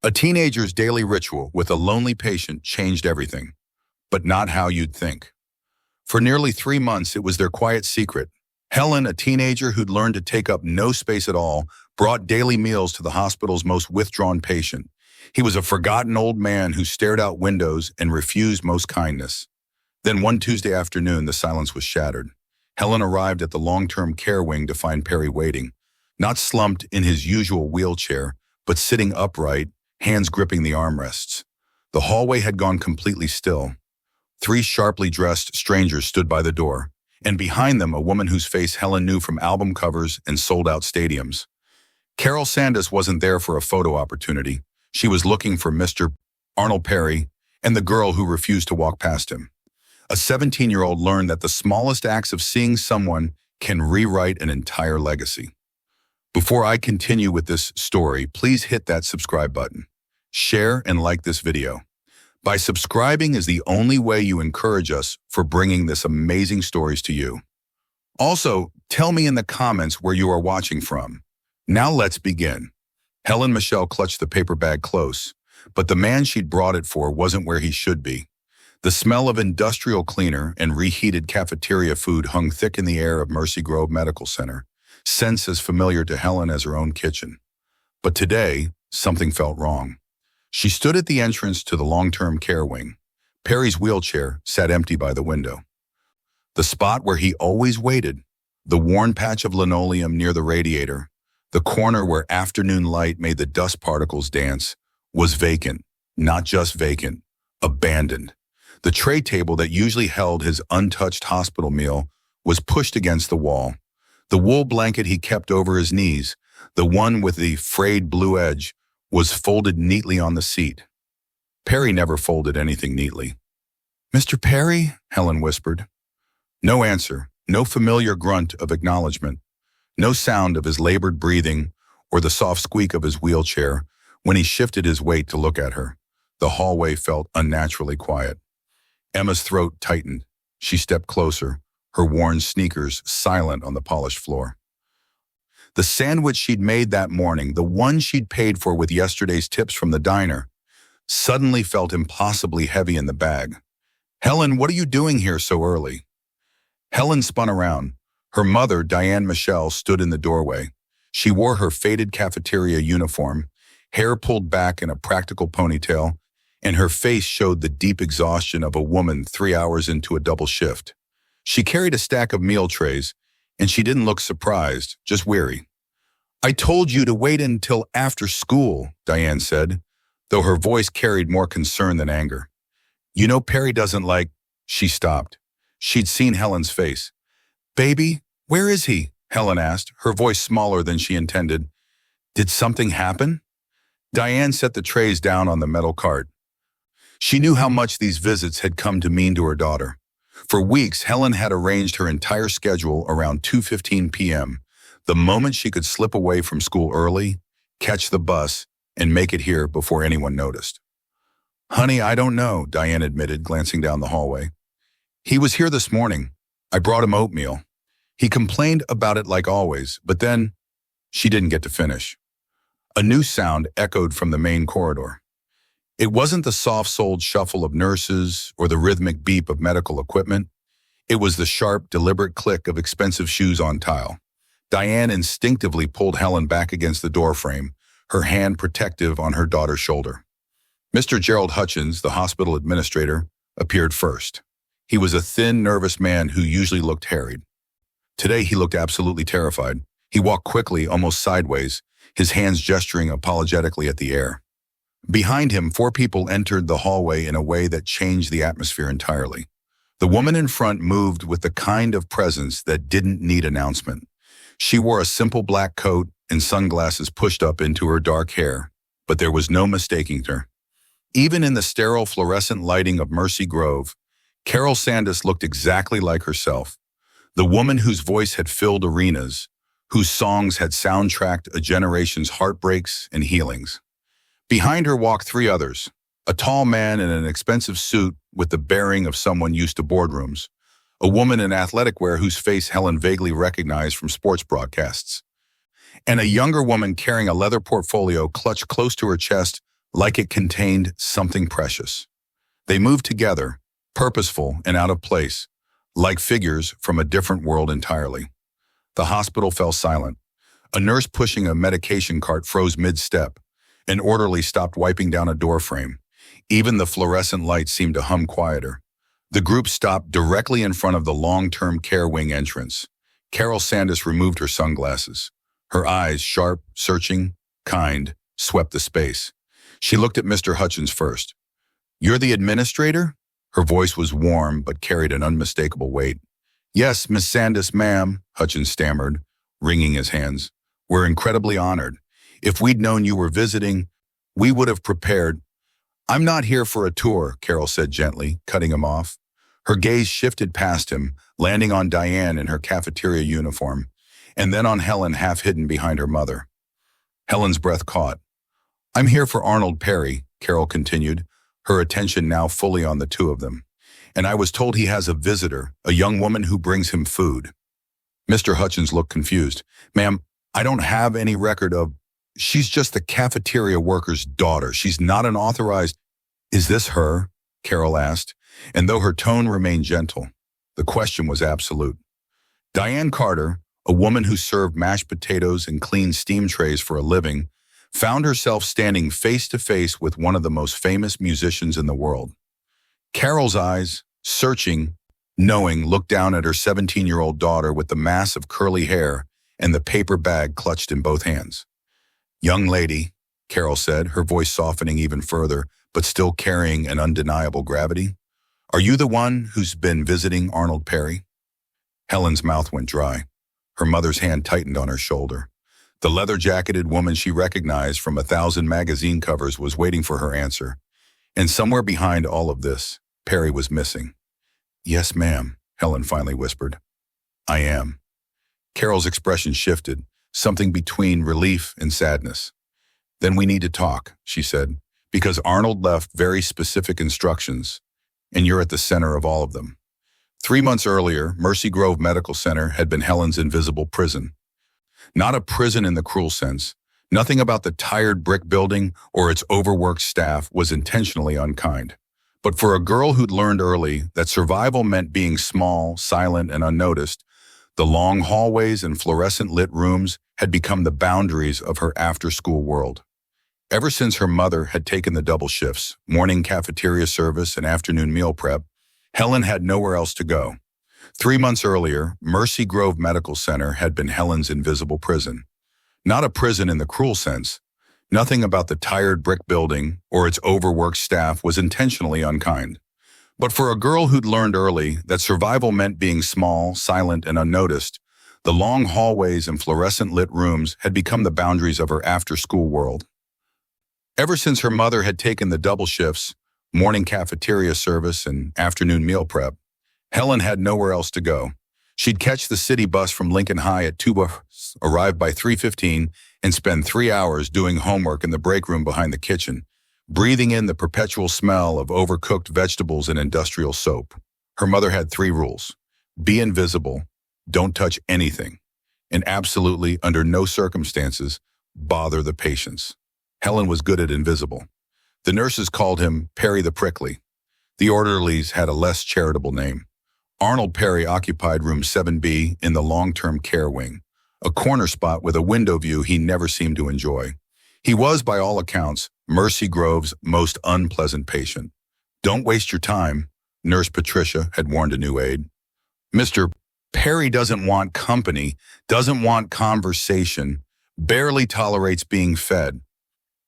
A teenager's daily ritual with a lonely patient changed everything, but not how you'd think. For nearly 3 months, it was their quiet secret. Helen, a teenager who'd learned to take up no space at all, brought daily meals to the hospital's most withdrawn patient. He was a forgotten old man who stared out windows and refused most kindness. Then one Tuesday afternoon, the silence was shattered. Helen arrived at the long-term care wing to find Perry waiting, not slumped in his usual wheelchair, but sitting upright, hands gripping the armrests. The hallway had gone completely still. 3 sharply dressed strangers stood by the door, and behind them a woman whose face Helen knew from album covers and sold-out stadiums. Carol Sandas wasn't there for a photo opportunity. She was looking for Mr. Arnold Perry and the girl who refused to walk past him. A 17-year-old learned that the smallest acts of seeing someone can rewrite an entire legacy. Before I continue with this story, please hit that subscribe button. Share and like this video. By subscribing is the only way you encourage us for bringing this amazing stories to you. Also, tell me in the comments where you are watching from. Now let's begin. Helen Michelle clutched the paper bag close, but the man she'd brought it for wasn't where he should be. The smell of industrial cleaner and reheated cafeteria food hung thick in the air of Mercy Grove Medical Center, scents as familiar to Helen as her own kitchen. But today, something felt wrong. She stood at the entrance to the long-term care wing. Perry's wheelchair sat empty by the window. The spot where he always waited, the worn patch of linoleum near the radiator, the corner where afternoon light made the dust particles dance, was vacant. Not just vacant, abandoned. The tray table that usually held his untouched hospital meal was pushed against the wall. The wool blanket he kept over his knees, the one with the frayed blue edge, was folded neatly on the seat. Perry never folded anything neatly. "Mr. Perry?" Helen whispered. No answer, no familiar grunt of acknowledgement, no sound of his labored breathing or the soft squeak of his wheelchair when he shifted his weight to look at her. The hallway felt unnaturally quiet. Emma's throat tightened. She stepped closer, her worn sneakers silent on the polished floor. The sandwich she'd made that morning, the one she'd paid for with yesterday's tips from the diner, suddenly felt impossibly heavy in the bag. "Helen, what are you doing here so early?" Helen spun around. Her mother, Helen Michelle, stood in the doorway. She wore her faded cafeteria uniform, hair pulled back in a practical ponytail, and her face showed the deep exhaustion of a woman 3 hours into a double shift. She carried a stack of meal trays, and she didn't look surprised, just weary. "I told you to wait until after school," Diane said, though her voice carried more concern than anger. "You know Perry doesn't like—" She stopped. She'd seen Helen's face. "Baby, where is he?" Helen asked, her voice smaller than she intended. "Did something happen?" Diane set the trays down on the metal cart. She knew how much these visits had come to mean to her daughter. For weeks, Helen had arranged her entire schedule around 2:15 p.m., the moment she could slip away from school early, catch the bus, and make it here before anyone noticed. "Honey, I don't know," Diane admitted, glancing down the hallway. "He was here this morning. I brought him oatmeal. He complained about it like always, but then—" She didn't get to finish. A new sound echoed from the main corridor. It wasn't the soft-soled shuffle of nurses or the rhythmic beep of medical equipment. It was the sharp, deliberate click of expensive shoes on tile. Diane instinctively pulled Helen back against the doorframe, her hand protective on her daughter's shoulder. Mr. Gerald Hutchins, the hospital administrator, appeared first. He was a thin, nervous man who usually looked harried. Today he looked absolutely terrified. He walked quickly, almost sideways, his hands gesturing apologetically at the air. Behind him, 4 people entered the hallway in a way that changed the atmosphere entirely. The woman in front moved with the kind of presence that didn't need announcement. She wore a simple black coat and sunglasses pushed up into her dark hair, but there was no mistaking her. Even in the sterile fluorescent lighting of Mercy Grove, Carol Sandas looked exactly like herself, the woman whose voice had filled arenas, whose songs had soundtracked a generation's heartbreaks and healings. Behind her walked 3 others, a tall man in an expensive suit with the bearing of someone used to boardrooms, a woman in athletic wear whose face Helen vaguely recognized from sports broadcasts, and a younger woman carrying a leather portfolio clutched close to her chest like it contained something precious. They moved together, purposeful and out of place, like figures from a different world entirely. The hospital fell silent. A nurse pushing a medication cart froze mid-step. An orderly stopped wiping down a door frame. Even the fluorescent lights seemed to hum quieter. The group stopped directly in front of the long-term care wing entrance. Carol Sandas removed her sunglasses. Her eyes, sharp, searching, kind, swept the space. She looked at Mr. Hutchins first. "You're the administrator?" Her voice was warm but carried an unmistakable weight. "Yes, Miss Sandas, ma'am," Hutchins stammered, wringing his hands. "We're incredibly honored. If we'd known you were visiting, we would have prepared." "I'm not here for a tour," Carol said gently, cutting him off. Her gaze shifted past him, landing on Diane in her cafeteria uniform, and then on Helen half hidden behind her mother. Helen's breath caught. "I'm here for Arnold Perry," Carol continued, her attention now fully on the two of them. "And I was told he has a visitor, a young woman who brings him food." Mr. Hutchins looked confused. "Ma'am, I don't have any record of... She's just the cafeteria worker's daughter. She's not an authorized..." "Is this her?" Carol asked, and though her tone remained gentle, the question was absolute. Diane Carter, a woman who served mashed potatoes and cleaned steam trays for a living, found herself standing face to face with one of the most famous musicians in the world. Carol's eyes, searching, knowing, looked down at her 17-year-old daughter with the mass of curly hair and the paper bag clutched in both hands. "Young lady," Carol said, her voice softening even further, but still carrying an undeniable gravity, "are you the one who's been visiting Arnold Perry?" Helen's mouth went dry. Her mother's hand tightened on her shoulder. The leather-jacketed woman she recognized from 1,000 magazine covers was waiting for her answer. And somewhere behind all of this, Perry was missing. "Yes, ma'am," Helen finally whispered. "I am." Carol's expression shifted, something between relief and sadness. "Then we need to talk," she said, "because Arnold left very specific instructions, and you're at the center of all of them." 3 months earlier, Mercy Grove Medical Center had been Helen's invisible prison. Not a prison in the cruel sense. Nothing about the tired brick building or its overworked staff was intentionally unkind. But for a girl who'd learned early that survival meant being small, silent, and unnoticed, the long hallways and fluorescent-lit rooms had become the boundaries of her after-school world. Ever since her mother had taken the double shifts, morning cafeteria service and afternoon meal prep, Helen had nowhere else to go. 3 months earlier, Mercy Grove Medical Center had been Helen's invisible prison. Not a prison in the cruel sense. Nothing about the tired brick building or its overworked staff was intentionally unkind. But for a girl who'd learned early that survival meant being small, silent, and unnoticed, the long hallways and fluorescent-lit rooms had become the boundaries of her after-school world. Ever since her mother had taken the double shifts, morning cafeteria service and afternoon meal prep, Helen had nowhere else to go. She'd catch the city bus from Lincoln High at 2, arrive by 3:15, and spend 3 hours doing homework in the break room behind the kitchen, breathing in the perpetual smell of overcooked vegetables and industrial soap. Her mother had 3 rules. Be invisible, don't touch anything, and absolutely, under no circumstances, bother the patients. Helen was good at invisible. The nurses called him Perry the Prickly. The orderlies had a less charitable name. Arnold Perry occupied room 7B in the long-term care wing, a corner spot with a window view he never seemed to enjoy. He was, by all accounts, Mercy Grove's most unpleasant patient. "Don't waste your time," Nurse Patricia had warned a new aide. "Mr. Perry doesn't want company, doesn't want conversation, barely tolerates being fed."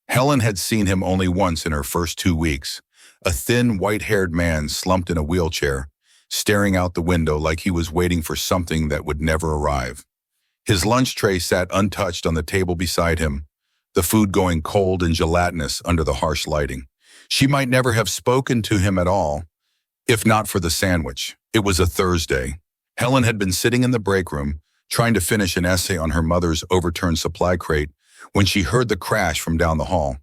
Helen had seen him only once in her first 2 weeks, a thin, white-haired man slumped in a wheelchair, staring out the window like he was waiting for something that would never arrive. His lunch tray sat untouched on the table beside him, the food going cold and gelatinous under the harsh lighting. She might never have spoken to him at all, if not for the sandwich. It was a Thursday. Helen had been sitting in the break room, trying to finish an essay on her mother's overturned supply crate, when she heard the crash from down the hall.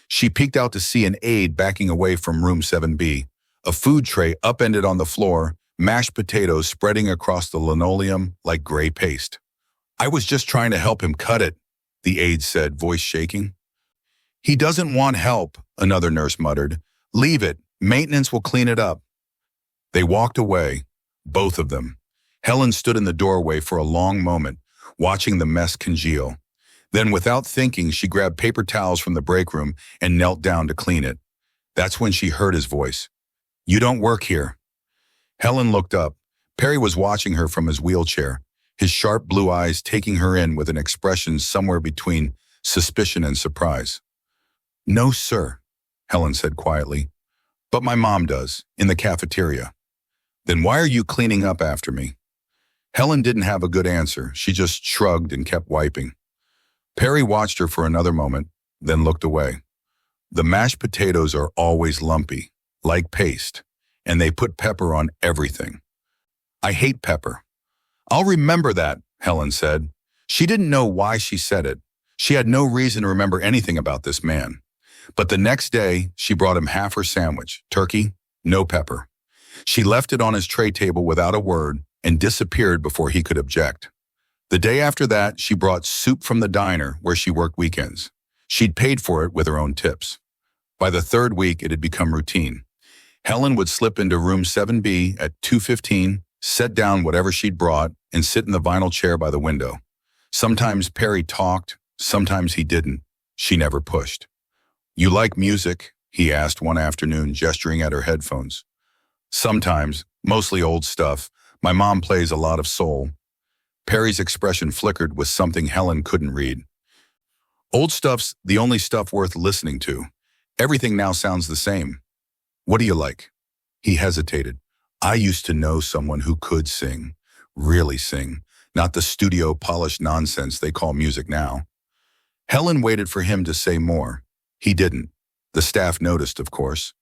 She peeked out to see an aide backing away from room 7B, a food tray upended on the floor, mashed potatoes spreading across the linoleum like gray paste. "I was just trying to help him cut it," the aide said, voice shaking. "He doesn't want help," another nurse muttered. Leave it. Maintenance will clean it up. They walked away, both of them. Helen stood in the doorway for a long moment, watching the mess congeal. Then, without thinking, she grabbed paper towels from the break room and knelt down to clean it. That's when she heard his voice. You don't work here. Helen looked up. Perry was watching her from his wheelchair, his sharp blue eyes taking her in with an expression somewhere between suspicion and surprise. No, sir, Helen said quietly. But my mom does, in the cafeteria. Then why are you cleaning up after me? Helen didn't have a good answer. She just shrugged and kept wiping. Perry watched her for another moment, then looked away. The mashed potatoes are always lumpy, like paste, and they put pepper on everything. I hate pepper. I'll remember that, Helen said. She didn't know why she said it. She had no reason to remember anything about this man. But the next day, she brought him half her sandwich, turkey, no pepper. She left it on his tray table without a word and disappeared before he could object. The day after that, she brought soup from the diner where she worked weekends. She'd paid for it with her own tips. By the third week, it had become routine. Helen would slip into room 7B at 2:15, set down whatever she'd brought, and sit in the vinyl chair by the window. Sometimes Perry talked, sometimes he didn't. She never pushed. You like music? He asked one afternoon, gesturing at her headphones. Sometimes, mostly old stuff. My mom plays a lot of soul. Perry's expression flickered with something Helen couldn't read. Old stuff's the only stuff worth listening to. Everything now sounds the same. What do you like? He hesitated. I used to know someone who could sing, really sing, not the studio polished nonsense they call music now. Helen waited for him to say more. He didn't. The staff noticed, of course.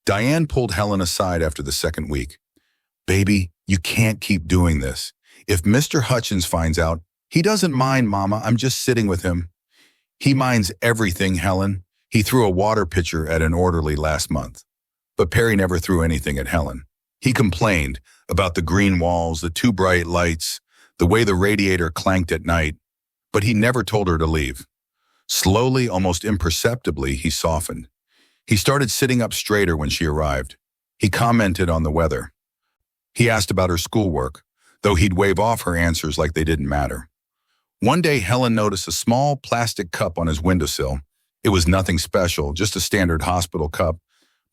Diane pulled Helen aside after the second week. Baby, you can't keep doing this. If Mr. Hutchins finds out, he doesn't mind, Mama. I'm just sitting with him. He minds everything, Helen. He threw a water pitcher at an orderly last month. But Perry never threw anything at Helen. He complained about the green walls, the too bright lights, the way the radiator clanked at night, but he never told her to leave. Slowly, almost imperceptibly, he softened. He started sitting up straighter when she arrived. He commented on the weather. He asked about her schoolwork, though he'd wave off her answers like they didn't matter. One day, Helen noticed a small plastic cup on his windowsill. It was nothing special, just a standard hospital cup,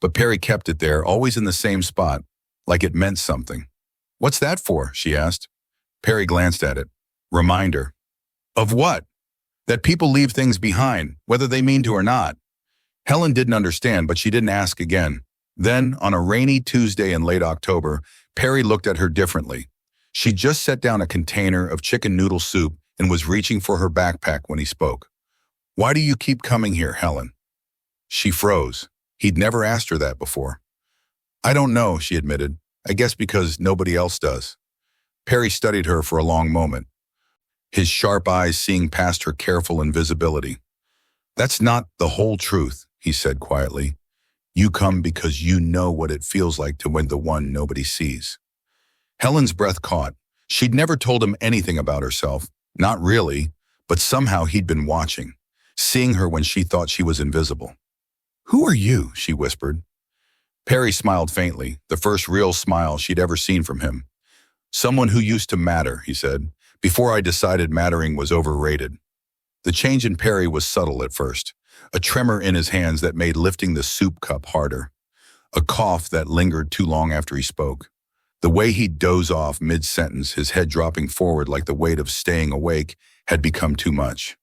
but Perry kept it there, always in the same spot, like it meant something. What's that for? She asked. Perry glanced at it. Reminder. Of what? That people leave things behind, whether they mean to or not. Helen didn't understand, but she didn't ask again. Then, on a rainy Tuesday in late October, Perry looked at her differently. She'd just set down a container of chicken noodle soup and was reaching for her backpack when he spoke. Why do you keep coming here, Helen? She froze. He'd never asked her that before. I don't know, she admitted. I guess because nobody else does. Perry studied her for a long moment, his sharp eyes seeing past her careful invisibility. That's not the whole truth, he said quietly. You come because you know what it feels like to win the one nobody sees. Helen's breath caught. She'd never told him anything about herself, not really, but somehow he'd been watching, seeing her when she thought she was invisible. Who are you? She whispered. Perry smiled faintly, the first real smile she'd ever seen from him. Someone who used to matter, he said, before I decided mattering was overrated. The change in Perry was subtle at first, a tremor in his hands that made lifting the soup cup harder, a cough that lingered too long after he spoke. The way he'd doze off mid-sentence, his head dropping forward like the weight of staying awake, had become too much.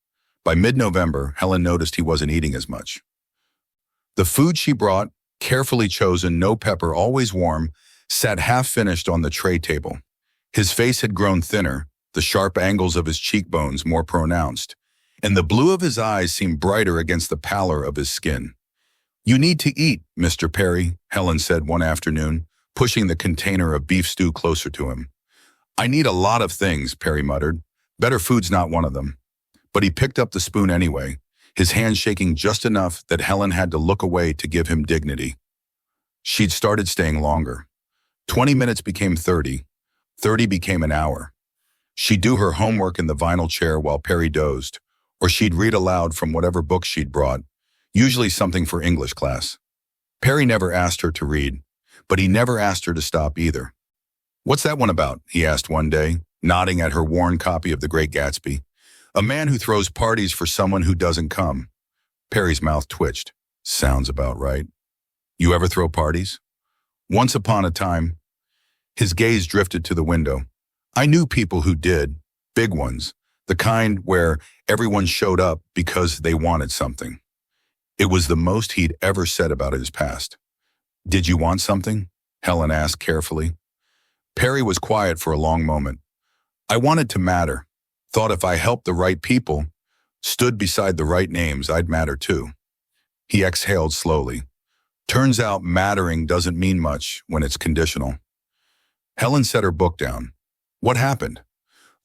By mid-November, Helen noticed he wasn't eating as much. The food she brought, carefully chosen, no pepper, always warm, sat half-finished on the tray table. His face had grown thinner, the sharp angles of his cheekbones more pronounced, and the blue of his eyes seemed brighter against the pallor of his skin. You need to eat, Mr. Perry, Helen said one afternoon, pushing the container of beef stew closer to him. I need a lot of things, Perry muttered. Better food's not one of them. But he picked up the spoon anyway, his hand shaking just enough that Helen had to look away to give him dignity. She'd started staying longer. 20 minutes became 30. 30 became an hour. She'd do her homework in the vinyl chair while Perry dozed, or she'd read aloud from whatever book she'd brought, usually something for English class. Perry never asked her to read, but he never asked her to stop either. "What's that one about?" he asked one day, nodding at her worn copy of The Great Gatsby. "A man who throws parties for someone who doesn't come." Perry's mouth twitched. "Sounds about right. You ever throw parties?" "Once upon a time." His gaze drifted to the window. "I knew people who did, big ones, the kind where everyone showed up because they wanted something." It was the most he'd ever said about his past. "Did you want something?" Helen asked carefully. Perry was quiet for a long moment. "I wanted to matter. Thought if I helped the right people, stood beside the right names, I'd matter too." He exhaled slowly. "Turns out mattering doesn't mean much when it's conditional." Helen set her book down. "What happened?"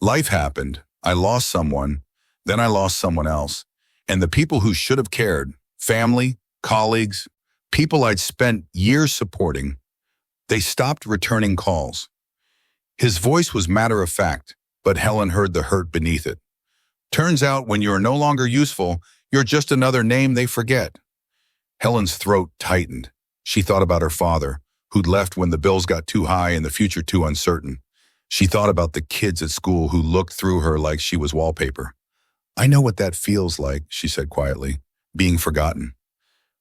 "Life happened. I lost someone, then I lost someone else. And the people who should have cared, family, colleagues, people I'd spent years supporting, they stopped returning calls." His voice was matter-of-fact, but Helen heard the hurt beneath it. "Turns out when you're no longer useful, you're just another name they forget." Helen's throat tightened. She thought about her father, who'd left when the bills got too high and the future too uncertain. She thought about the kids at school who looked through her like she was wallpaper. "I know what that feels like," she said quietly, "being forgotten."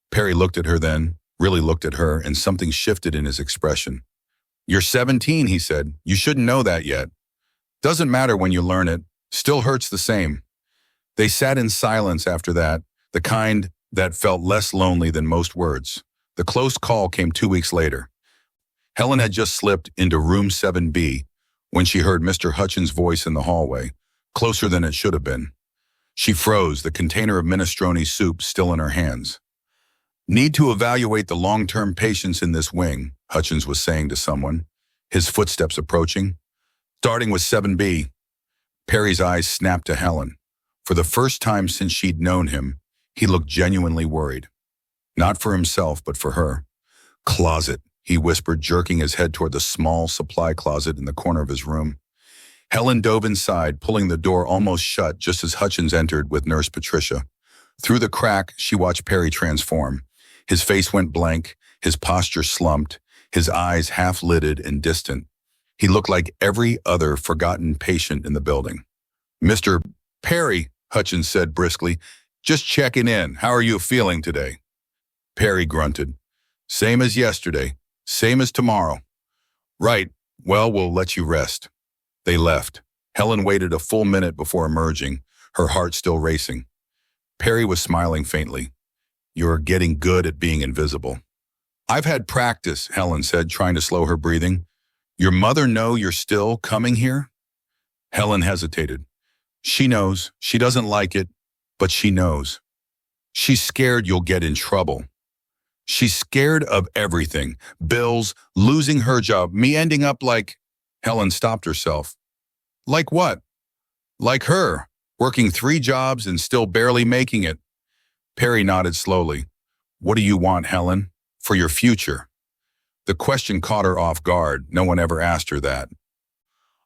Perry looked at her then, really looked at her, and something shifted in his expression. "You're 17, he said. "You shouldn't know that yet. Doesn't matter when you learn it. Still hurts the same." They sat in silence after that, the kind that felt less lonely than most words. The close call came 2 weeks later. Helen had just slipped into room 7B when she heard Mr. Hutchins' voice in the hallway, closer than it should have been. She froze, the container of minestrone soup still in her hands. "Need to evaluate the long-term patients in this wing," Hutchins was saying to someone, his footsteps approaching. "Starting with 7B. Perry's eyes snapped to Helen. For the first time since she'd known him, he looked genuinely worried. Not for himself, but for her. "Closet," he whispered, jerking his head toward the small supply closet in the corner of his room. Helen dove inside, pulling the door almost shut just as Hutchins entered with Nurse Patricia. Through the crack, she watched Perry transform. His face went blank, his posture slumped, his eyes half-lidded and distant. He looked like every other forgotten patient in the building. "Mr. Perry," Hutchins said briskly, "just checking in. How are you feeling today?" Perry grunted. "Same as yesterday. Same as tomorrow." "Right. Well, we'll let you rest." They left. Helen waited a full minute before emerging, her heart still racing. Perry was smiling faintly. "You're getting good at being invisible." "I've had practice," Helen said, trying to slow her breathing. "Your mother know you're still coming here?" Helen hesitated. "She knows. She doesn't like it, but she knows. She's scared you'll get in trouble. She's scared of everything. Bills, losing her job, me ending up like—" Helen stopped herself. "Like what?" "Like her, working 3 jobs and still barely making it." Perry nodded slowly. "What do you want, Helen? For your future?" The question caught her off guard. No one ever asked her that.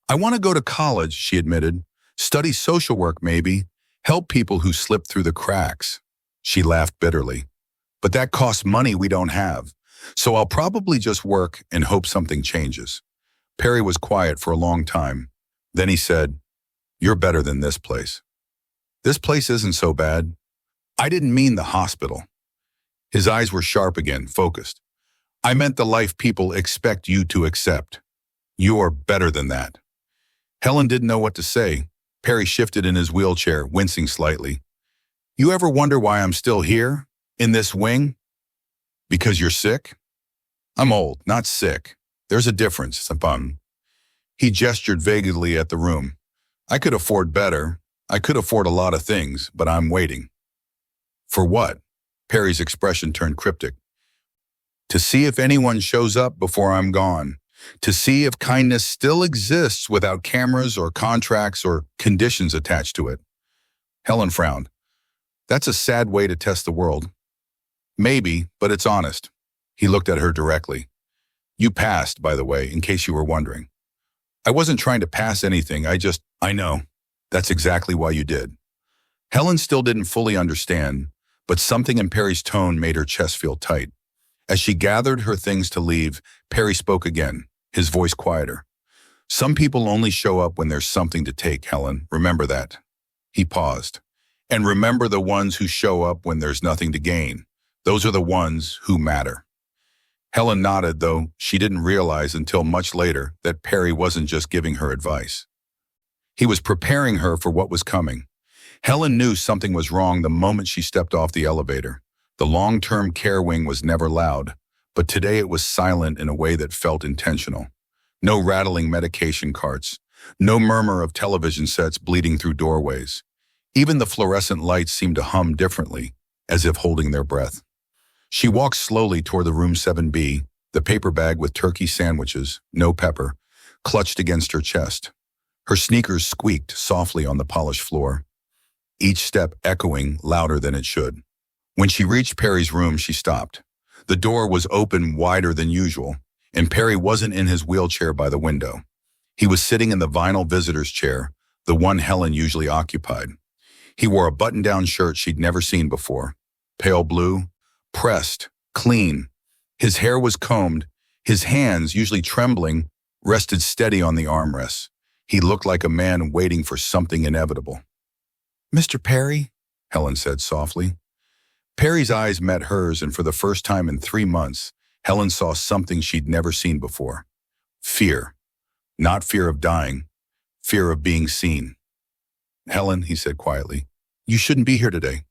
"I want to go to college," she admitted. "Study social work, maybe. Help people who slip through the cracks." She laughed bitterly. "But that costs money we don't have. So I'll probably just work and hope something changes." Perry was quiet for a long time. Then he said, "You're better than this place." "This place isn't so bad." "I didn't mean the hospital." His eyes were sharp again, focused. "I meant the life people expect you to accept. You're better than that." Helen didn't know what to say. Perry shifted in his wheelchair, wincing slightly. "You ever wonder why I'm still here, in this wing?" "Because you're sick?" "I'm old, not sick. There's a difference, Sapun." He gestured vaguely at the room. "I could afford better. I could afford a lot of things, but I'm waiting." "For what?" Perry's expression turned cryptic. "To see if anyone shows up before I'm gone. To see if kindness still exists without cameras or contracts or conditions attached to it." Helen frowned. "That's a sad way to test the world." "Maybe, but it's honest." He looked at her directly. "You passed, by the way, in case you were wondering." "I wasn't trying to pass anything. I know. That's exactly why you did." Helen still didn't fully understand, but something in Perry's tone made her chest feel tight. As she gathered her things to leave, Perry spoke again, his voice quieter. "Some people only show up when there's something to take, Helen. Remember that." He paused. "And remember the ones who show up when there's nothing to gain. Those are the ones who matter." Helen nodded, though she didn't realize until much later that Perry wasn't just giving her advice. He was preparing her for what was coming. Helen knew something was wrong the moment she stepped off the elevator. The long-term care wing was never loud, but today it was silent in a way that felt intentional. No rattling medication carts, no murmur of television sets bleeding through doorways. Even the fluorescent lights seemed to hum differently, as if holding their breath. She walked slowly toward the room 7B, the paper bag with turkey sandwiches, no pepper, clutched against her chest. Her sneakers squeaked softly on the polished floor, each step echoing louder than it should. When she reached Perry's room, she stopped. The door was open wider than usual, and Perry wasn't in his wheelchair by the window. He was sitting in the vinyl visitor's chair, the one Helen usually occupied. He wore a button-down shirt she'd never seen before, pale blue, pressed, clean. His hair was combed, his hands, usually trembling, rested steady on the armrests. He looked like a man waiting for something inevitable. "Mr. Perry?" Helen said softly. Perry's eyes met hers, and for the first time in 3 months, Helen saw something she'd never seen before. Fear. Not fear of dying, fear of being seen. "Helen," he said quietly, "you shouldn't be here today."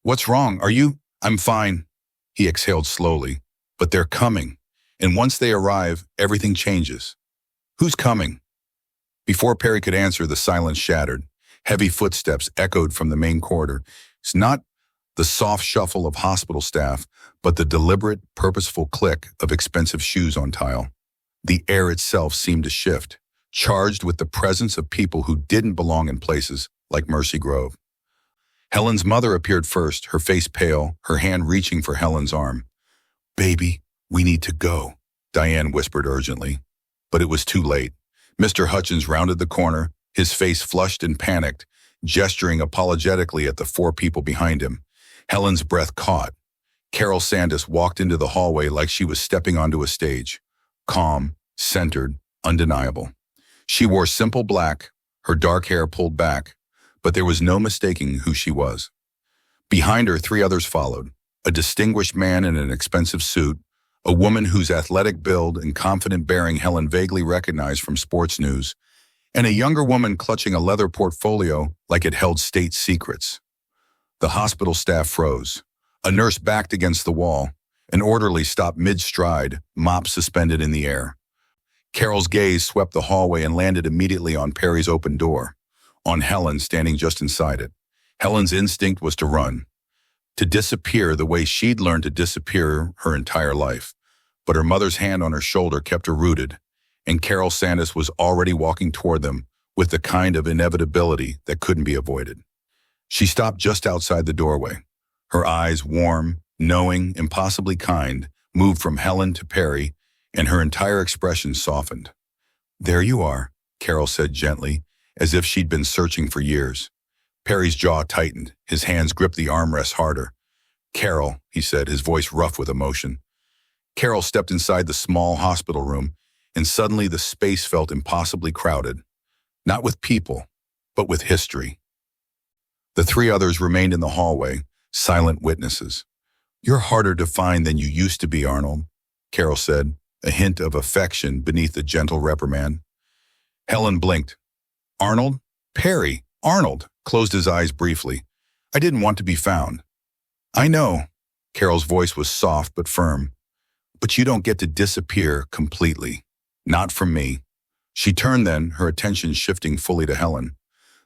"What's wrong? Are you—" "I'm fine." He exhaled slowly. "But they're coming, and once they arrive, everything changes." "Who's coming?" Before Perry could answer, the silence shattered. Heavy footsteps echoed from the main corridor. It's not the soft shuffle of hospital staff, but the deliberate, purposeful click of expensive shoes on tile. The air itself seemed to shift, charged with the presence of people who didn't belong in places like Mercy Grove. Helen's mother appeared first, her face pale, her hand reaching for Helen's arm. "Baby, we need to go," Diane whispered urgently. But it was too late. Mr. Hutchins rounded the corner, his face flushed and panicked, gesturing apologetically at the 4 people behind him. Helen's breath caught. Carol Sandas walked into the hallway like she was stepping onto a stage. Calm, centered, undeniable. She wore simple black, her dark hair pulled back, but there was no mistaking who she was. Behind her, 3 others followed. A distinguished man in an expensive suit, a woman whose athletic build and confident bearing Helen vaguely recognized from sports news, and a younger woman clutching a leather portfolio like it held state secrets. The hospital staff froze. A nurse backed against the wall. An orderly stopped mid-stride, mop suspended in the air. Carol's gaze swept the hallway and landed immediately on Perry's open door, on Helen standing just inside it. Helen's instinct was to run, to disappear the way she'd learned to disappear her entire life. But her mother's hand on her shoulder kept her rooted, and Carol Sandas was already walking toward them with the kind of inevitability that couldn't be avoided. She stopped just outside the doorway. Her eyes, warm, knowing, impossibly kind, moved from Helen to Perry, and her entire expression softened. "There you are," Carol said gently, as if she'd been searching for years. Perry's jaw tightened. His hands gripped the armrests harder. "Carol," he said, his voice rough with emotion. Carol stepped inside the small hospital room, and suddenly the space felt impossibly crowded. Not with people, but with history. The 3 others remained in the hallway, silent witnesses. "You're harder to find than you used to be, Arnold," Carol said, a hint of affection beneath the gentle reprimand. Helen blinked. "Arnold? Perry? Arnold?" Closed his eyes briefly. "I didn't want to be found." "I know." Carol's voice was soft but firm. "But you don't get to disappear completely. Not from me." She turned then, her attention shifting fully to Helen.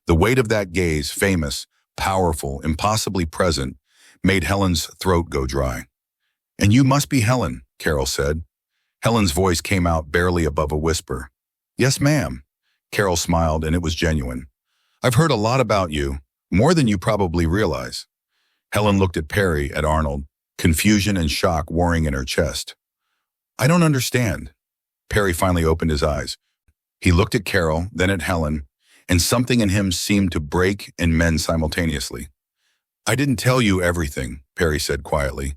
The weight of that gaze, famous, powerful, impossibly present, made Helen's throat go dry. "And you must be Helen," Carol said. Helen's voice came out barely above a whisper. "Yes, ma'am." Carol smiled, and it was genuine. "I've heard a lot about you, more than you probably realize." Helen looked at Perry, at Arnold, confusion and shock warring in her chest. "I don't understand." Perry finally opened his eyes. He looked at Carol, then at Helen, and something in him seemed to break and mend simultaneously. I didn't tell you everything, Perry said quietly,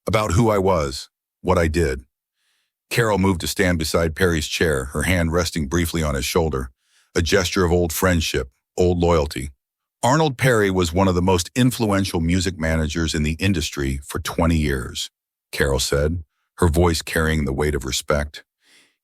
about who I was, what I did. Carol moved to stand beside Perry's chair, her hand resting briefly on his shoulder, a gesture of old friendship, old loyalty. Arnold Perry was one of the most influential music managers in the industry for 20 years, Carol said, her voice carrying the weight of respect.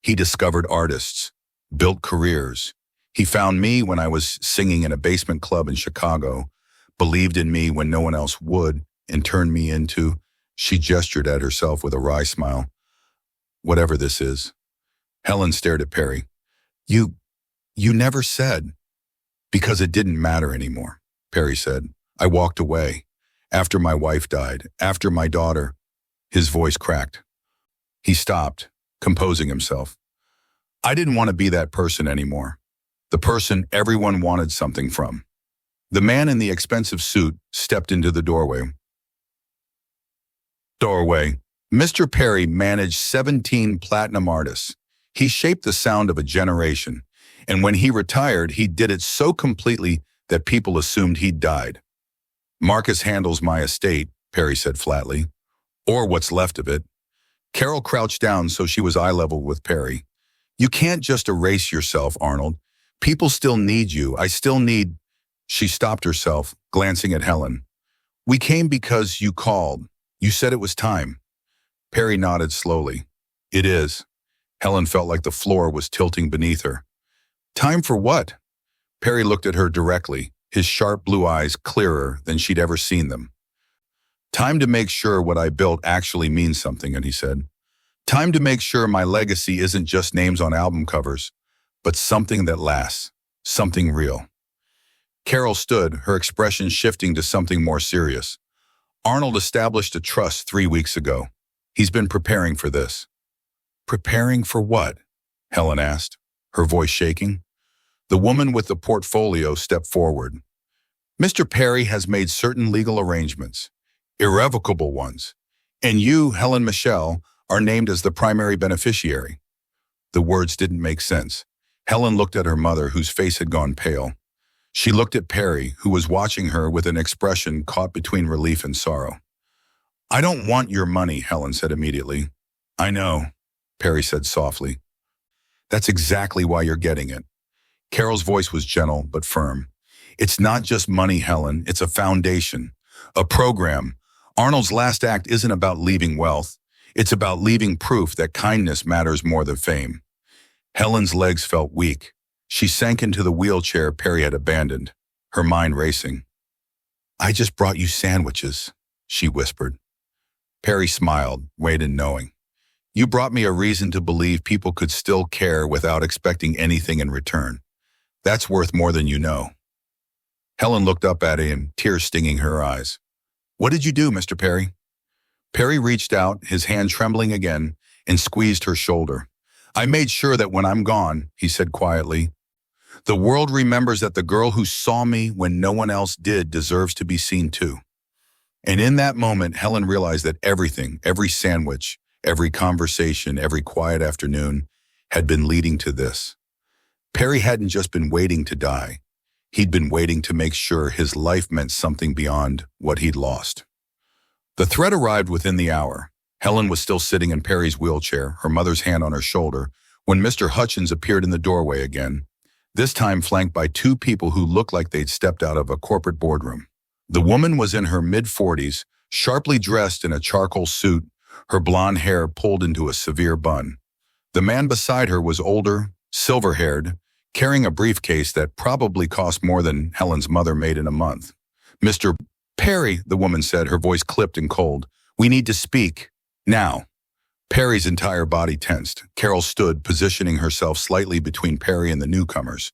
He discovered artists, built careers. He found me when I was singing in a basement club in Chicago, believed in me when no one else would, and turned me into, she gestured at herself with a wry smile, whatever this is. Helen stared at Perry. You never said. Because it didn't matter anymore, Perry said. I walked away. After my wife died, after my daughter. His voice cracked. He stopped, composing himself. I didn't want to be that person anymore. The person everyone wanted something from. The man in the expensive suit stepped into the doorway. Mr. Perry managed 17 platinum artists. He shaped the sound of a generation. And when he retired, he did it so completely that people assumed he'd died. Marcus handles my estate, Perry said flatly. Or what's left of it. Carol crouched down so she was eye level with Perry. You can't just erase yourself, Arnold. People still need you. I still need... She stopped herself, glancing at Helen. We came because you called. You said it was time. Perry nodded slowly. It is. Helen felt like the floor was tilting beneath her. Time for what? Perry looked at her directly, his sharp blue eyes clearer than she'd ever seen them. Time to make sure what I built actually means something, and he said. Time to make sure my legacy isn't just names on album covers, but something that lasts, something real. Carol stood, her expression shifting to something more serious. Arnold established a trust 3 weeks ago. He's been preparing for this. Preparing for what? Helen asked, her voice shaking. The woman with the portfolio stepped forward. Mr. Perry has made certain legal arrangements, irrevocable ones, and you, Helen Michelle, are named as the primary beneficiary. The words didn't make sense. Helen looked at her mother, whose face had gone pale. She looked at Perry, who was watching her with an expression caught between relief and sorrow. I don't want your money, Helen said immediately. I know, Perry said softly. That's exactly why you're getting it. Carol's voice was gentle but firm. It's not just money, Helen. It's a foundation, a program. Arnold's last act isn't about leaving wealth. It's about leaving proof that kindness matters more than fame. Helen's legs felt weak. She sank into the wheelchair Perry had abandoned, her mind racing. I just brought you sandwiches, she whispered. Perry smiled, weighed in knowing. You brought me a reason to believe people could still care without expecting anything in return. That's worth more than you know. Helen looked up at him, tears stinging her eyes. What did you do, Mr. Perry? Perry reached out, his hand trembling again, and squeezed her shoulder. I made sure that when I'm gone, he said quietly, the world remembers that the girl who saw me when no one else did deserves to be seen too. And in that moment, Helen realized that everything, every sandwich, every conversation, every quiet afternoon had been leading to this. Perry hadn't just been waiting to die. He'd been waiting to make sure his life meant something beyond what he'd lost. The threat arrived within the hour. Helen was still sitting in Perry's wheelchair, her mother's hand on her shoulder, when Mr. Hutchins appeared in the doorway again, this time flanked by 2 people who looked like they'd stepped out of a corporate boardroom. The woman was in her mid-40s, sharply dressed in a charcoal suit, her blonde hair pulled into a severe bun. The man beside her was older, silver-haired, carrying a briefcase that probably cost more than Helen's mother made in a month. Mr. Perry, the woman said, her voice clipped and cold. We need to speak. Now. Perry's entire body tensed. Carol stood, positioning herself slightly between Perry and the newcomers.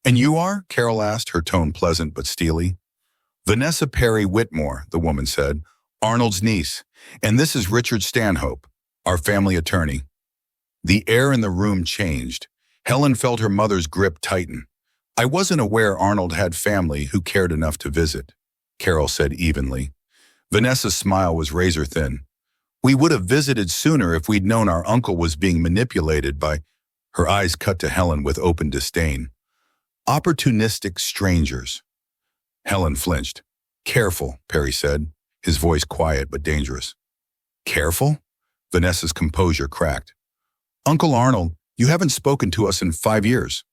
And you are? Carol asked, her tone pleasant but steely. Vanessa Perry Whitmore, the woman said, Arnold's niece. And this is Richard Stanhope, our family attorney. The air in the room changed. Helen felt her mother's grip tighten. I wasn't aware Arnold had family who cared enough to visit, Carol said evenly. Vanessa's smile was razor thin. We would have visited sooner if we'd known our uncle was being manipulated by... Her eyes cut to Helen with open disdain. Opportunistic strangers. Helen flinched. Careful, Perry said, his voice quiet but dangerous. Careful? Vanessa's composure cracked. Uncle Arnold, you haven't spoken to us in 5 years.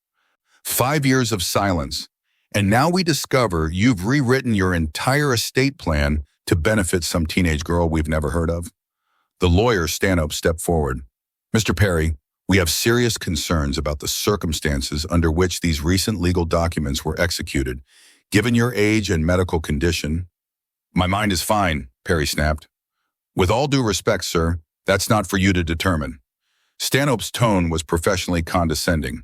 5 years of silence. And now we discover you've rewritten your entire estate plan to benefit some teenage girl we've never heard of. The lawyer, Stanhope, stepped forward. Mr. Perry, we have serious concerns about the circumstances under which these recent legal documents were executed. Given your age and medical condition— My mind is fine, Perry snapped. With all due respect, sir, that's not for you to determine. Stanhope's tone was professionally condescending.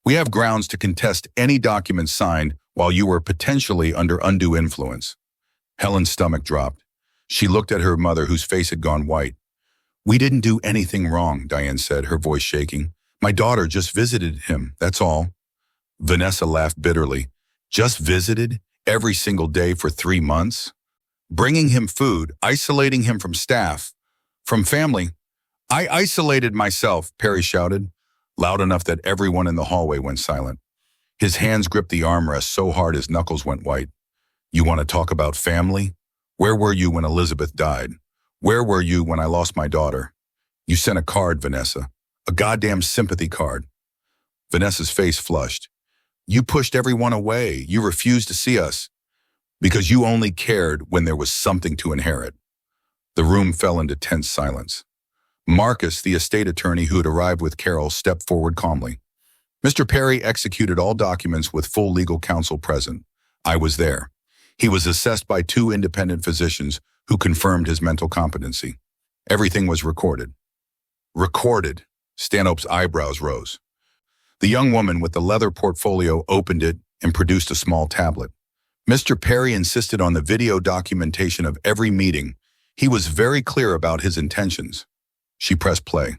We have grounds to contest any documents signed while you were potentially under undue influence. Helen's stomach dropped. She looked at her mother, whose face had gone white. We didn't do anything wrong, Diane said, her voice shaking. My daughter just visited him, that's all. Vanessa laughed bitterly. Just visited? Every single day for 3 months? Bringing him food, isolating him from staff, from family. I isolated myself, Perry shouted, loud enough that everyone in the hallway went silent. His hands gripped the armrest so hard his knuckles went white. You want to talk about family? Where were you when Elizabeth died? Where were you when I lost my daughter? You sent a card, Vanessa. A goddamn sympathy card. Vanessa's face flushed. You pushed everyone away. You refused to see us. Because you only cared when there was something to inherit. The room fell into tense silence. Marcus, the estate attorney who had arrived with Carol, stepped forward calmly. Mr. Perry executed all documents with full legal counsel present. I was there. He was assessed by 2 independent physicians who confirmed his mental competency. Everything was recorded. Recorded? Stanhope's eyebrows rose. The young woman with the leather portfolio opened it and produced a small tablet. Mr. Perry insisted on the video documentation of every meeting. He was very clear about his intentions. She pressed play.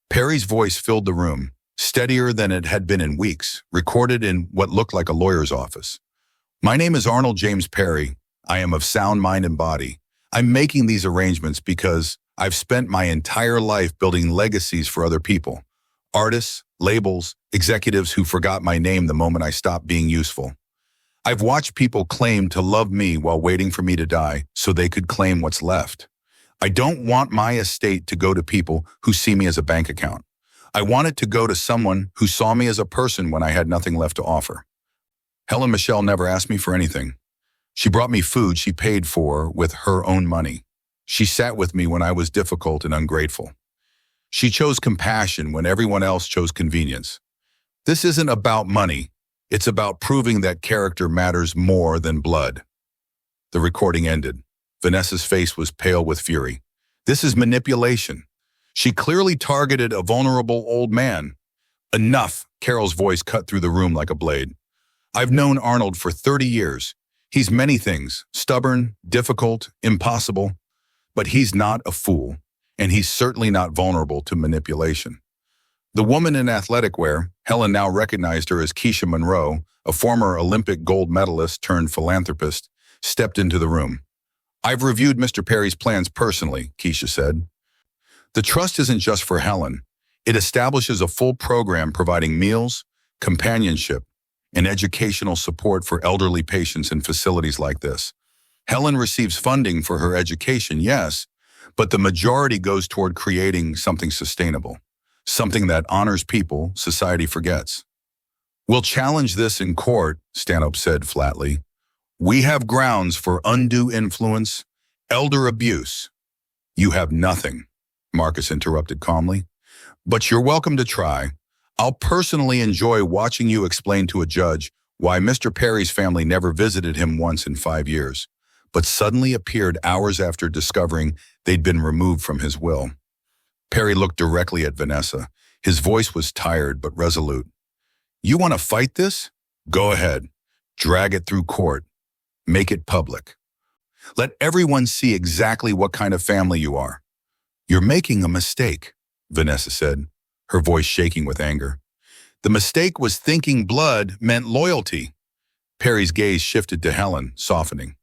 Perry's voice filled the room, steadier than it had been in weeks, recorded in what looked like a lawyer's office. My name is Arnold James Perry. I am of sound mind and body. I'm making these arrangements because I've spent my entire life building legacies for other people. Artists, labels, executives who forgot my name the moment I stopped being useful. I've watched people claim to love me while waiting for me to die so they could claim what's left. I don't want my estate to go to people who see me as a bank account. I want it to go to someone who saw me as a person when I had nothing left to offer. Helen Michelle never asked me for anything. She brought me food she paid for with her own money. She sat with me when I was difficult and ungrateful. She chose compassion when everyone else chose convenience. This isn't about money. It's about proving that character matters more than blood. The recording ended. Vanessa's face was pale with fury. This is manipulation. She clearly targeted a vulnerable old man. Enough, Carol's voice cut through the room like a blade. I've known Arnold for 30 years. He's many things, stubborn, difficult, impossible, but he's not a fool, and he's certainly not vulnerable to manipulation. The woman in athletic wear, Helen now recognized her as Keisha Monroe, a former Olympic gold medalist turned philanthropist, stepped into the room. I've reviewed Mr. Perry's plans personally, Keisha said. The trust isn't just for Helen. It establishes a full program providing meals, companionship, and educational support for elderly patients in facilities like this. Helen receives funding for her education, yes, but the majority goes toward creating something sustainable, something that honors people society forgets. We'll challenge this in court, Stanhope said flatly. We have grounds for undue influence, elder abuse. You have nothing, Marcus interrupted calmly. But you're welcome to try. I'll personally enjoy watching you explain to a judge why Mr. Perry's family never visited him once in 5 years, but suddenly appeared hours after discovering they'd been removed from his will. Perry looked directly at Vanessa. His voice was tired but resolute. You want to fight this? Go ahead. Drag it through court. Make it public. Let everyone see exactly what kind of family you are. You're making a mistake, Vanessa said, her voice shaking with anger. The mistake was thinking blood meant loyalty. Perry's gaze shifted to Helen, softening.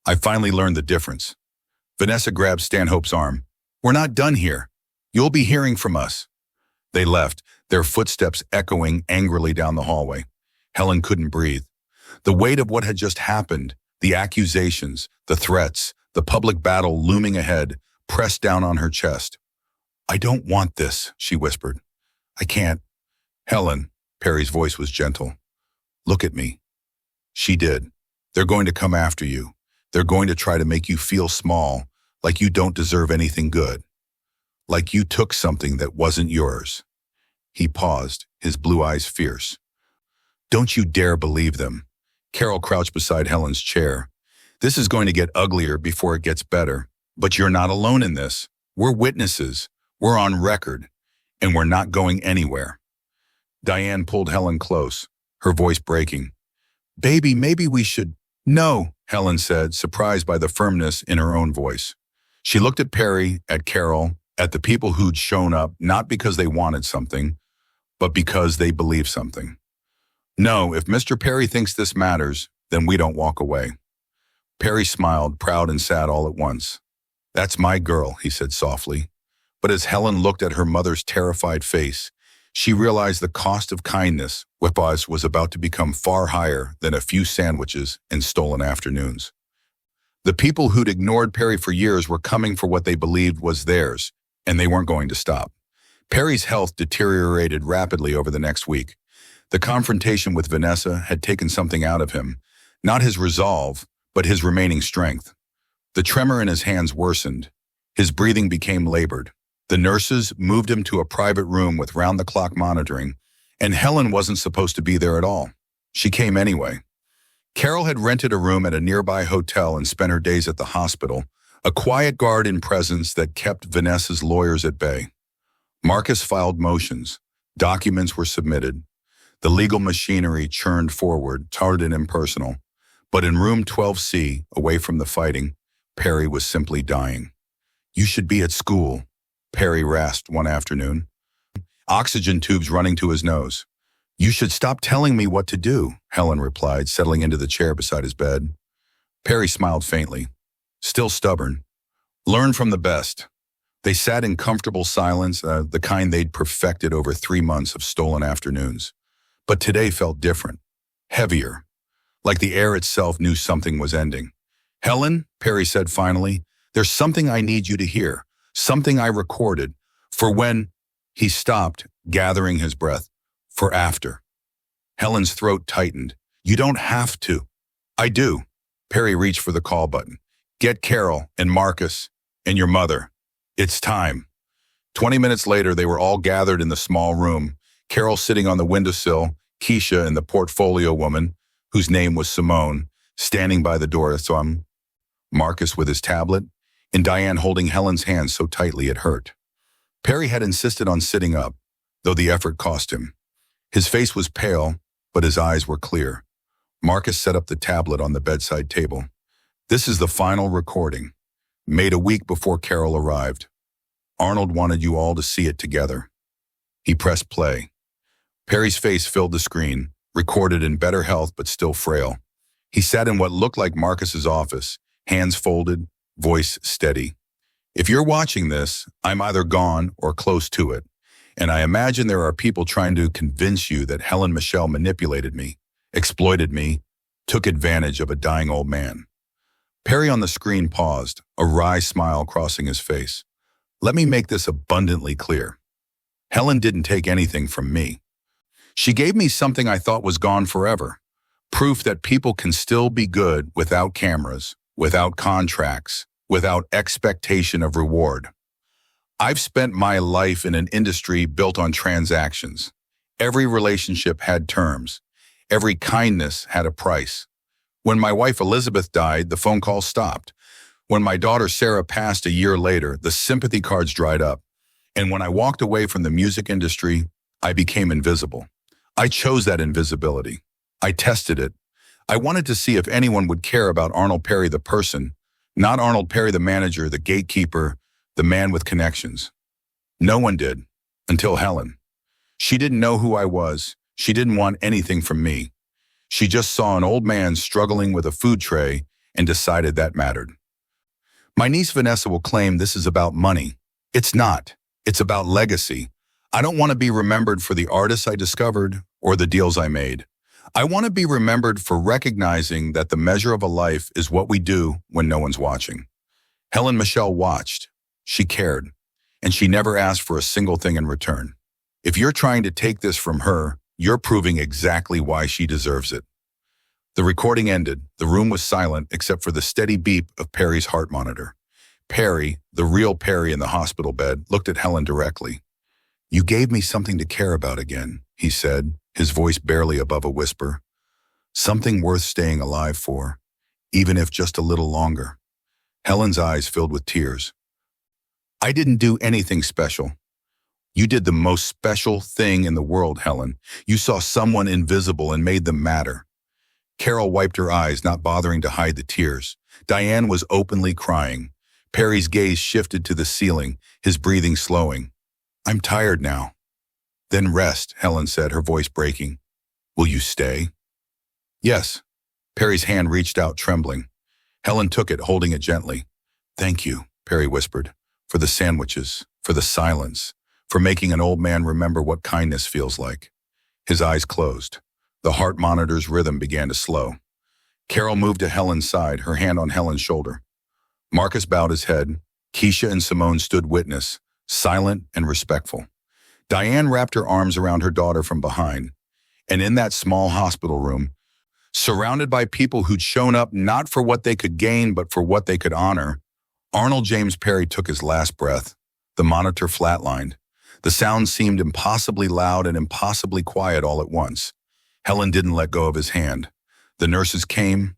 I finally learned the difference. Vanessa grabbed Stanhope's arm. We're not done here. You'll be hearing from us. They left, their footsteps echoing angrily down the hallway. Helen couldn't breathe. The weight of what had just happened The accusations, the threats, the public battle looming ahead pressed down on her chest. "I don't want this," she whispered. "I can't." "Helen," Perry's voice was gentle. "Look at me." She did. "They're going to come after you. They're going to try to make you feel small, like you don't deserve anything good. Like you took something that wasn't yours." He paused, his blue eyes fierce. "Don't you dare believe them." Carol crouched beside Helen's chair. "This is going to get uglier before it gets better. But you're not alone in this. We're witnesses. We're on record. And we're not going anywhere." Diane pulled Helen close, her voice breaking. "Baby, maybe we should—" "No," Helen said, surprised by the firmness in her own voice. She looked at Perry, at Carol, at the people who'd shown up not because they wanted something, but because they believed something. "No, if Mr. Perry thinks this matters, then we don't walk away." Perry smiled, proud and sad all at once. "That's my girl," he said softly. But as Helen looked at her mother's terrified face, she realized the cost of kindness was about to become far higher than a few sandwiches and stolen afternoons. The people who'd ignored Perry for years were coming for what they believed was theirs, and they weren't going to stop. Perry's health deteriorated rapidly over the next week. The confrontation with Vanessa had taken something out of him, not his resolve, but his remaining strength. The tremor in his hands worsened. His breathing became labored. The nurses moved him to a private room with round-the-clock monitoring, and Helen wasn't supposed to be there at all. She came anyway. Carol had rented a room at a nearby hotel and spent her days at the hospital, a quiet guard in presence that kept Vanessa's lawyers at bay. Marcus filed motions. Documents were submitted. The legal machinery churned forward, tired and impersonal. But in room 12C, away from the fighting, Perry was simply dying. "You should be at school," Perry rasped one afternoon. Oxygen tubes running to his nose. "You should stop telling me what to do," Helen replied, settling into the chair beside his bed. Perry smiled faintly. Still stubborn. "Learn from the best." They sat in comfortable silence, the kind they'd perfected over 3 months of stolen afternoons. But today felt different, heavier, like the air itself knew something was ending. "Helen," Perry said finally, "there's something I need you to hear, something I recorded, for when—" He stopped, gathering his breath. "For after." Helen's throat tightened. "You don't have to." "I do." Perry reached for the call button. "Get Carol and Marcus and your mother. It's time." 20 minutes later, they were all gathered in the small room, Carol sitting on the windowsill, Keisha and the portfolio woman, whose name was Simone, standing by the door, Marcus with his tablet, and Diane holding Helen's hand so tightly it hurt. Perry had insisted on sitting up, though the effort cost him. His face was pale, but his eyes were clear. Marcus set up the tablet on the bedside table. "This is the final recording, made a week before Carol arrived. Arnold wanted you all to see it together." He pressed play. Perry's face filled the screen, recorded in better health but still frail. He sat in what looked like Marcus's office, hands folded, voice steady. "If you're watching this, I'm either gone or close to it. And I imagine there are people trying to convince you that Helen Michelle manipulated me, exploited me, took advantage of a dying old man." Perry on the screen paused, a wry smile crossing his face. "Let me make this abundantly clear. Helen didn't take anything from me. She gave me something I thought was gone forever. Proof that people can still be good without cameras, without contracts, without expectation of reward. I've spent my life in an industry built on transactions. Every relationship had terms. Every kindness had a price. When my wife Elizabeth died, the phone calls stopped. When my daughter Sarah passed a year later, the sympathy cards dried up. And when I walked away from the music industry, I became invisible. I chose that invisibility. I tested it. I wanted to see if anyone would care about Arnold Perry the person, not Arnold Perry the manager, the gatekeeper, the man with connections. No one did, until Helen. She didn't know who I was. She didn't want anything from me. She just saw an old man struggling with a food tray and decided that mattered. My niece Vanessa will claim this is about money. It's not. It's about legacy. I don't want to be remembered for the artists I discovered or the deals I made. I want to be remembered for recognizing that the measure of a life is what we do when no one's watching. Helen Michelle watched. She cared. And she never asked for a single thing in return. If you're trying to take this from her, you're proving exactly why she deserves it. The recording ended. The room was silent except for the steady beep of Perry's heart monitor. Perry, the real Perry in the hospital bed, looked at Helen directly. "You gave me something to care about again," he said, his voice barely above a whisper. "Something worth staying alive for, even if just a little longer." Helen's eyes filled with tears. "I didn't do anything special." "You did the most special thing in the world, Helen. You saw someone invisible and made them matter." Carol wiped her eyes, not bothering to hide the tears. Diane was openly crying. Perry's gaze shifted to the ceiling, his breathing slowing. "I'm tired now." "Then rest," Helen said, her voice breaking. "Will you stay?" "Yes." Perry's hand reached out, trembling. Helen took it, holding it gently. "Thank you," Perry whispered, "for the sandwiches, for the silence, for making an old man remember what kindness feels like." His eyes closed. The heart monitor's rhythm began to slow. Carol moved to Helen's side, her hand on Helen's shoulder. Marcus bowed his head. Keisha and Simone stood witness, silent and respectful. Diane wrapped her arms around her daughter from behind. And in that small hospital room, surrounded by people who'd shown up not for what they could gain but for what they could honor, Arnold James Perry took his last breath. The monitor flatlined. The sound seemed impossibly loud and impossibly quiet all at once. Helen didn't let go of his hand. The nurses came.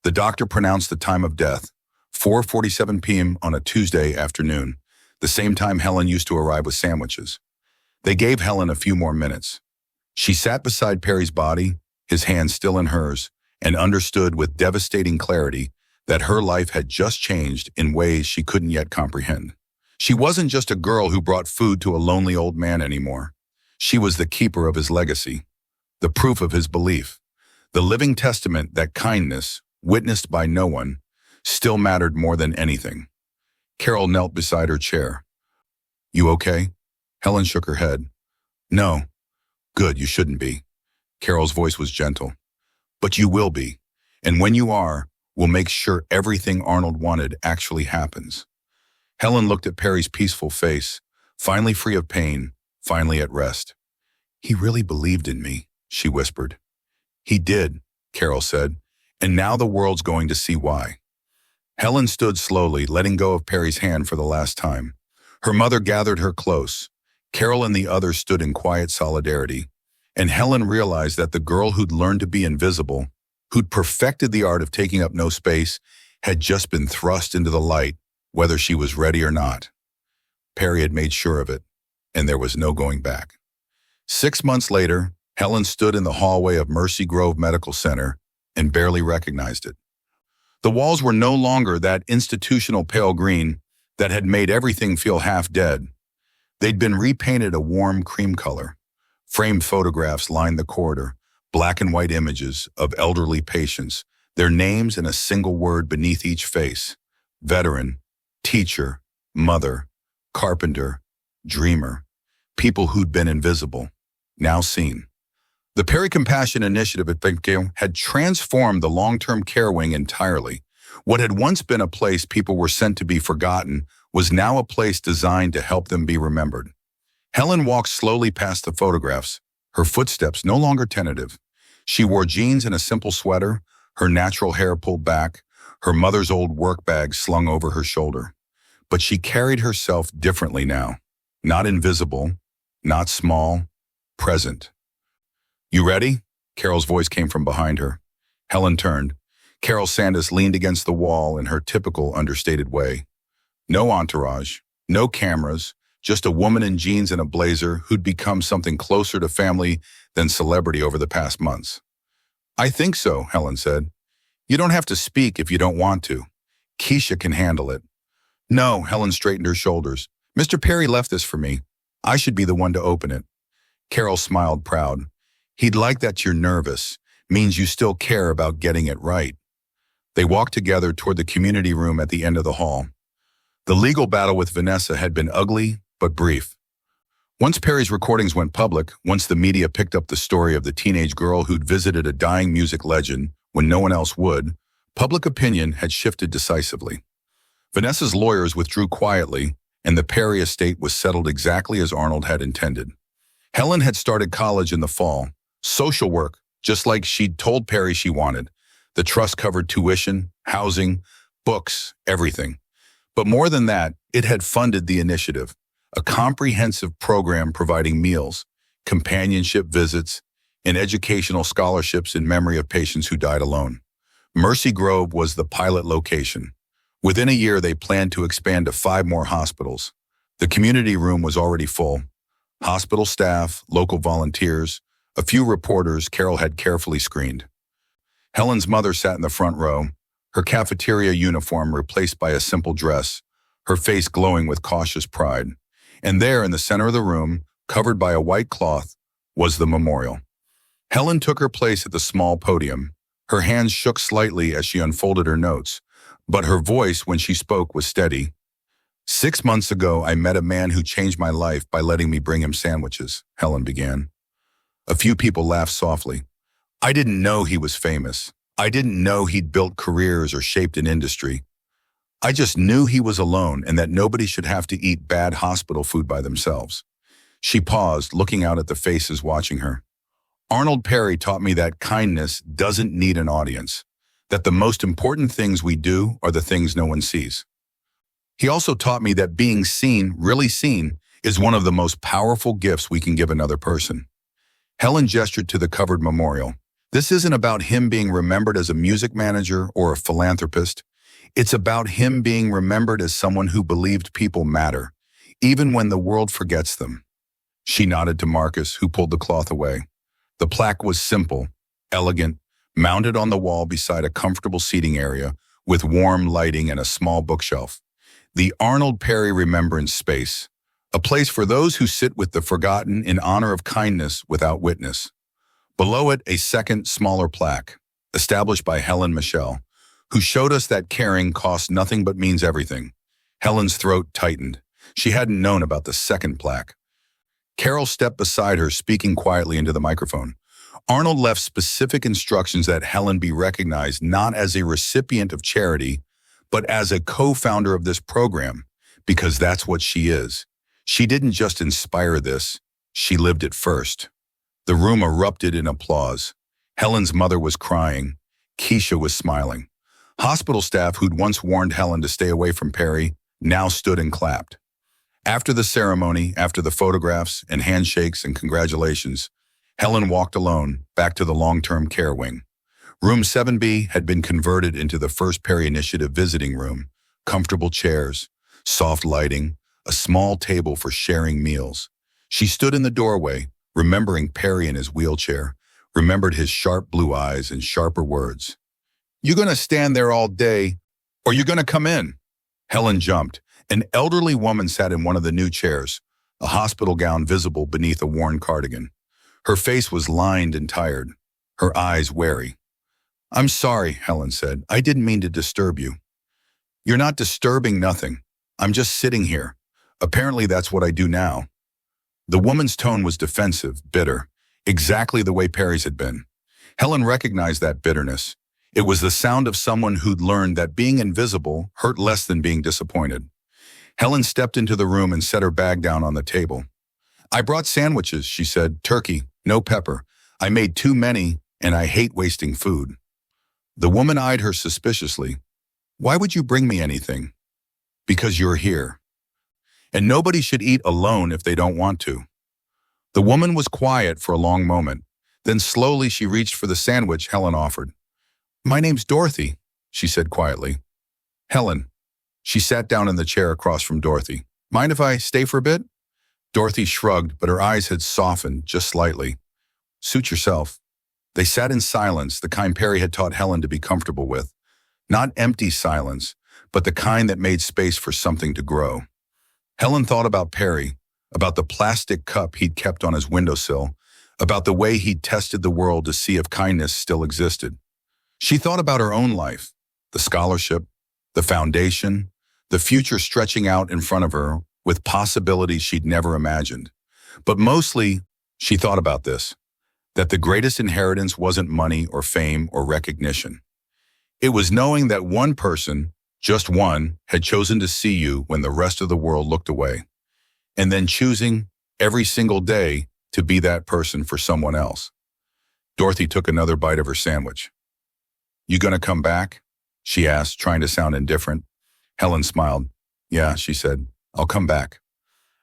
The doctor pronounced the time of death, 4:47 p.m. on a Tuesday afternoon, the same time Helen used to arrive with sandwiches. They gave Helen a few more minutes. She sat beside Perry's body, his hand still in hers, and understood with devastating clarity that her life had just changed in ways she couldn't yet comprehend. She wasn't just a girl who brought food to a lonely old man anymore. She was the keeper of his legacy, the proof of his belief, the living testament that kindness, witnessed by no one, still mattered more than anything. Carol knelt beside her chair. "You okay?" Helen shook her head. "No." "Good, you shouldn't be." Carol's voice was gentle. "But you will be. And when you are, we'll make sure everything Arnold wanted actually happens." Helen looked at Perry's peaceful face, finally free of pain, finally at rest. "He really believed in me," she whispered. "He did," Carol said, "and now the world's going to see why." Helen stood slowly, letting go of Perry's hand for the last time. Her mother gathered her close. Carol and the others stood in quiet solidarity, and Helen realized that the girl who'd learned to be invisible, who'd perfected the art of taking up no space, had just been thrust into the light, whether she was ready or not. Perry had made sure of it, and there was no going back. 6 months later, Helen stood in the hallway of Mercy Grove Medical Center and barely recognized it. The walls were no longer that institutional pale green that had made everything feel half dead. They'd been repainted a warm cream color. Framed photographs lined the corridor, black and white images of elderly patients, their names in a single word beneath each face: veteran, teacher, mother, carpenter, dreamer, people who'd been invisible, now seen. The Perry Compassion Initiative at Pinkale had transformed the long-term care wing entirely. What had once been a place people were sent to be forgotten was now a place designed to help them be remembered. Helen walked slowly past the photographs, her footsteps no longer tentative. She wore jeans and a simple sweater, her natural hair pulled back, her mother's old work bag slung over her shoulder. But she carried herself differently now. Not invisible, not small, present. "You ready?" Carol's voice came from behind her. Helen turned. Carol Sandas leaned against the wall in her typical understated way. No entourage, no cameras, just a woman in jeans and a blazer who'd become something closer to family than celebrity over the past months. "I think so," Helen said. "You don't have to speak if you don't want to. Keisha can handle it." "No," Helen straightened her shoulders. "Mr. Perry left this for me. I should be the one to open it." Carol smiled, proud. "He'd like that you're nervous. Means you still care about getting it right." They walked together toward the community room at the end of the hall. The legal battle with Vanessa had been ugly, but brief. Once Perry's recordings went public, once the media picked up the story of the teenage girl who'd visited a dying music legend when no one else would, public opinion had shifted decisively. Vanessa's lawyers withdrew quietly, and the Perry estate was settled exactly as Arnold had intended. Helen had started college in the fall, social work, just like she'd told Perry she wanted. The trust covered tuition, housing, books, everything. But more than that, it had funded the initiative, a comprehensive program providing meals, companionship visits, and educational scholarships in memory of patients who died alone. Mercy Grove was the pilot location. Within a year, they planned to expand to 5 more hospitals. The community room was already full. Hospital staff, local volunteers, a few reporters Carol had carefully screened. Helen's mother sat in the front row, her cafeteria uniform replaced by a simple dress, her face glowing with cautious pride. And there, in the center of the room, covered by a white cloth, was the memorial. Helen took her place at the small podium. Her hands shook slightly as she unfolded her notes, but her voice, when she spoke, was steady. 6 months ago, I met a man who changed my life by letting me bring him sandwiches, Helen began. A few people laughed softly. I didn't know he was famous. I didn't know he'd built careers or shaped an industry. I just knew he was alone and that nobody should have to eat bad hospital food by themselves. She paused, looking out at the faces watching her. Arnold Perry taught me that kindness doesn't need an audience, that the most important things we do are the things no one sees. He also taught me that being seen, really seen, is one of the most powerful gifts we can give another person. Helen gestured to the covered memorial. This isn't about him being remembered as a music manager or a philanthropist. It's about him being remembered as someone who believed people matter, even when the world forgets them. She nodded to Marcus, who pulled the cloth away. The plaque was simple, elegant, mounted on the wall beside a comfortable seating area with warm lighting and a small bookshelf. The Arnold Perry Remembrance Space, a place for those who sit with the forgotten in honor of kindness without witness. Below it, a second, smaller plaque, established by Helen Michelle, who showed us that caring costs nothing but means everything. Helen's throat tightened. She hadn't known about the second plaque. Carol stepped beside her, speaking quietly into the microphone. Arnold left specific instructions that Helen be recognized not as a recipient of charity, but as a co-founder of this program, because that's what she is. She didn't just inspire this, she lived it first. The room erupted in applause. Helen's mother was crying. Keisha was smiling. Hospital staff who'd once warned Helen to stay away from Perry now stood and clapped. After the ceremony, after the photographs and handshakes and congratulations, Helen walked alone back to the long-term care wing. Room 7B had been converted into the first Perry Initiative visiting room, comfortable chairs, soft lighting, a small table for sharing meals. She stood in the doorway, remembering Perry in his wheelchair, remembered his sharp blue eyes and sharper words. You gonna stand there all day, or you gonna come in? Helen jumped. An elderly woman sat in one of the new chairs, a hospital gown visible beneath a worn cardigan. Her face was lined and tired, her eyes wary. I'm sorry, Helen said. I didn't mean to disturb you. You're not disturbing nothing. I'm just sitting here. Apparently that's what I do now. The woman's tone was defensive, bitter, exactly the way Perry's had been. Helen recognized that bitterness. It was the sound of someone who'd learned that being invisible hurt less than being disappointed. Helen stepped into the room and set her bag down on the table. I brought sandwiches, she said, turkey, no pepper. I made too many, and I hate wasting food. The woman eyed her suspiciously. Why would you bring me anything? Because you're here. And nobody should eat alone if they don't want to. The woman was quiet for a long moment. Then slowly she reached for the sandwich Helen offered. My name's Dorothy, she said quietly. Helen. She sat down in the chair across from Dorothy. Mind if I stay for a bit? Dorothy shrugged, but her eyes had softened just slightly. Suit yourself. They sat in silence, the kind Perry had taught Helen to be comfortable with. Not empty silence, but the kind that made space for something to grow. Helen thought about Perry, about the plastic cup he'd kept on his windowsill, about the way he'd tested the world to see if kindness still existed. She thought about her own life, the scholarship, the foundation, the future stretching out in front of her with possibilities she'd never imagined. But mostly, she thought about this, that the greatest inheritance wasn't money or fame or recognition. It was knowing that one person, just one, had chosen to see you when the rest of the world looked away, and then choosing every single day to be that person for someone else. Dorothy took another bite of her sandwich. "You gonna come back?" she asked, trying to sound indifferent. Helen smiled. "Yeah," she said, "I'll come back."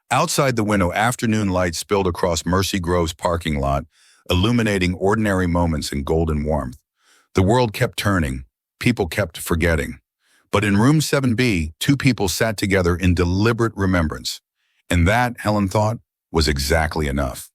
Outside the window, afternoon light spilled across Mercy Grove's parking lot, illuminating ordinary moments in golden warmth. The world kept turning. People kept forgetting. But in room 7B, two people sat together in deliberate remembrance. And that, Helen thought, was exactly enough.